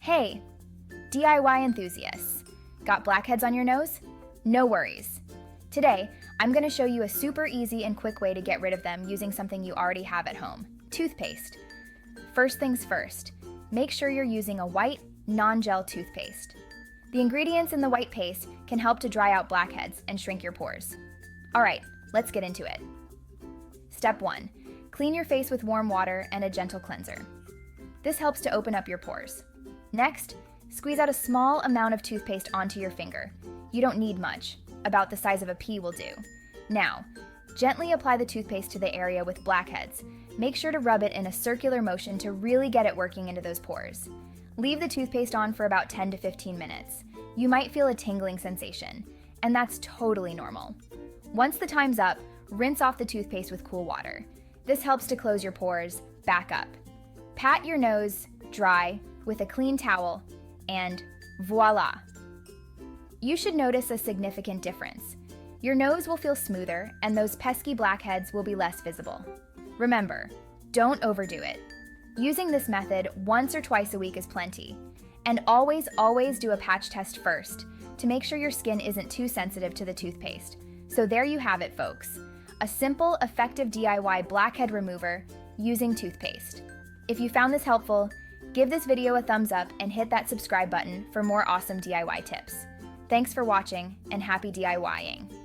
Hey, DIY enthusiasts. Got blackheads on your nose? No worries. Today, I'm going to show you a super easy and quick way to get rid of them using something you already have at home, toothpaste. First things first, make sure you're using a white, non-gel toothpaste. The ingredients in the white paste can help to dry out blackheads and shrink your pores. All right, let's get into it. Step 1. Clean your face with warm water and a gentle cleanser. This helps to open up your pores. Next, squeeze out a small amount of toothpaste onto your finger. You don't need much, about the size of a pea will do. Now, gently apply the toothpaste to the area with blackheads. Make sure to rub it in a circular motion to really get it working into those pores. Leave the toothpaste on for about 10 to 15 minutes. You might feel a tingling sensation, and that's totally normal. Once the time's up, rinse off the toothpaste with cool water. This helps to close your pores back up. Pat your nose dry with a clean towel, and voila! You should notice a significant difference. Your nose will feel smoother, and those pesky blackheads will be less visible. Remember, don't overdo it. Using this method once or twice a week is plenty. And always do a patch test first to make sure your skin isn't too sensitive to the toothpaste. So there you have it, folks. A simple, effective DIY blackhead remover using toothpaste. If you found this helpful, give this video a thumbs up and hit that subscribe button for more awesome DIY tips. Thanks for watching and happy DIYing.